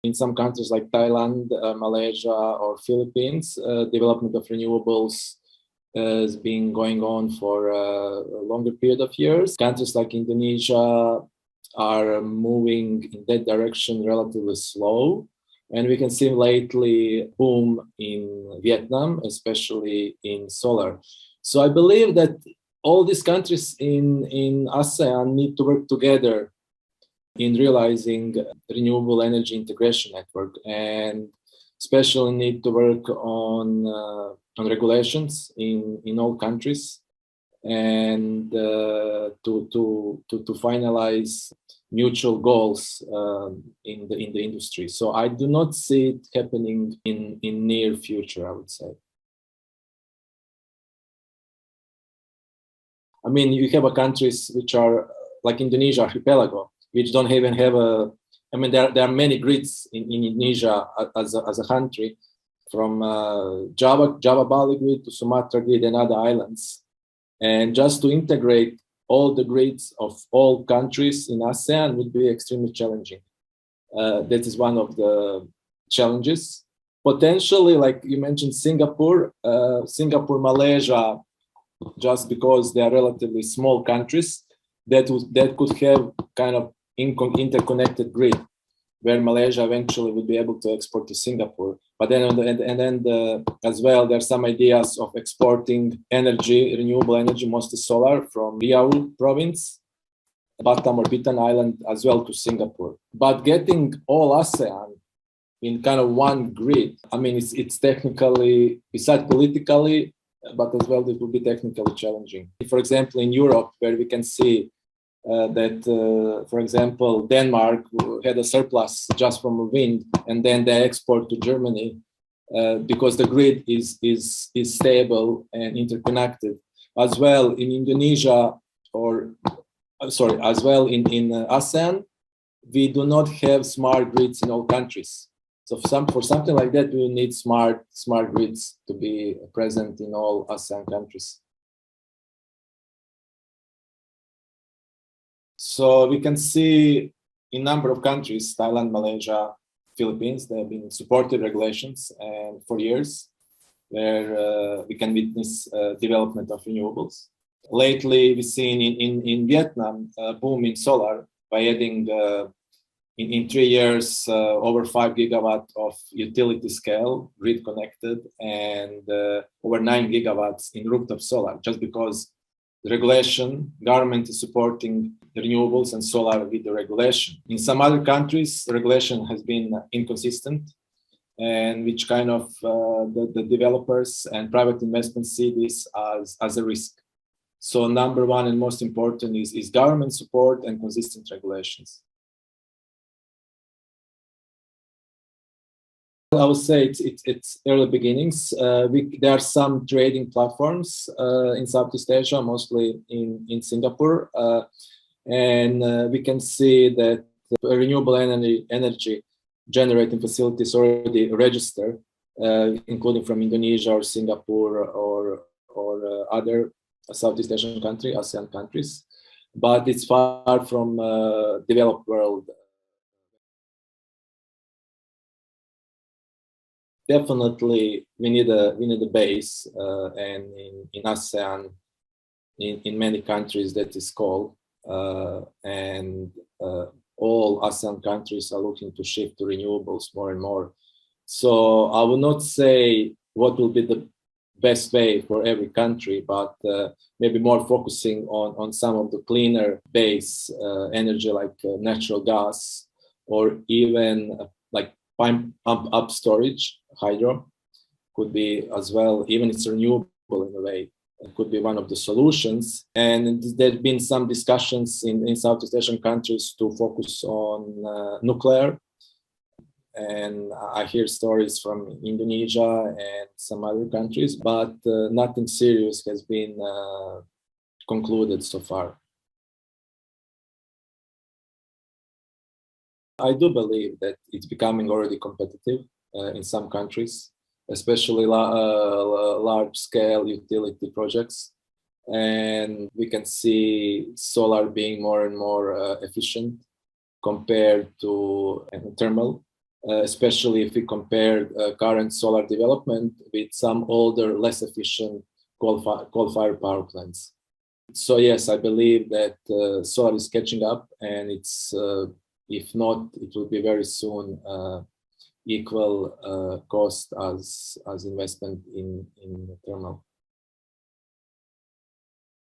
In some countries like Thailand, Malaysia, or Philippines, development of renewables has been going on for a longer period of years. Countries like Indonesia are moving in that direction relatively slow. And we can see lately boom in Vietnam, especially in solar. So I believe that all these countries in ASEAN need to work together in realizing renewable energy integration network, and especially need to work on regulations in all countries, and to finalize mutual goals in the industry. So I do not see it happening in near future, I would say. I mean, you have countries which are like Indonesia archipelago, which don't even have a. I mean, there are many grids in Indonesia as a country, from Java Bali grid to Sumatra grid and other islands, and just to integrate all the grids of all countries in ASEAN would be extremely challenging. That is one of the challenges. Potentially, like you mentioned, Singapore, Malaysia, just because they are relatively small countries, that could have kind of interconnected grid, where Malaysia eventually would be able to export to Singapore. But then, as well, there are some ideas of exporting energy, renewable energy, mostly solar, from Riau province, Batam or Bitan Island, as well to Singapore. But getting all ASEAN in kind of one grid, I mean, it's technically, besides politically, but as well, it will be technically challenging. For example, in Europe, where we can see that, for example, Denmark had a surplus just from wind, and then they export to Germany because the grid is stable and interconnected. As well in Indonesia, as well in ASEAN, we do not have smart grids in all countries. So for something like that, we need smart grids to be present in all ASEAN countries. So we can see in a number of countries, Thailand, Malaysia, Philippines, there have been supportive regulations and for years, where we can witness development of renewables. Lately, we've seen in Vietnam a boom in solar by adding in 3 years over 5 gigawatt of utility scale grid connected, and over 9 gigawatts in rooftop solar, just because the regulation, government is supporting renewables and solar with the regulation. In some other countries, the regulation has been inconsistent, and which kind of the developers and private investments see this as a risk. So number one and most important is government support and consistent regulations. I would say it's early beginnings. There are some trading platforms in Southeast Asia, mostly in Singapore, and we can see that renewable energy generating facilities already registered, including from Indonesia or Singapore or other Southeast Asian countries, ASEAN countries, but it's far from developed world. Definitely, we need a base, and in ASEAN, in many countries that is coal, and all ASEAN countries are looking to shift to renewables more and more. So I will not say what will be the best way for every country, but maybe more focusing on some of the cleaner base energy like natural gas, or even like pump up storage, hydro could be as well, even it's renewable in a way. It could be one of the solutions. And there's been some discussions in Southeast Asian countries to focus on nuclear. And I hear stories from Indonesia and some other countries, but nothing serious has been concluded so far. I do believe that it's becoming already competitive in some countries, especially large-scale utility projects. And we can see solar being more and more efficient compared to thermal. especially if we compare current solar development with some older, less efficient coal-fired power plants. So yes, I believe that solar is catching up, and it's if not, it will be very soon equal cost as investment in thermal.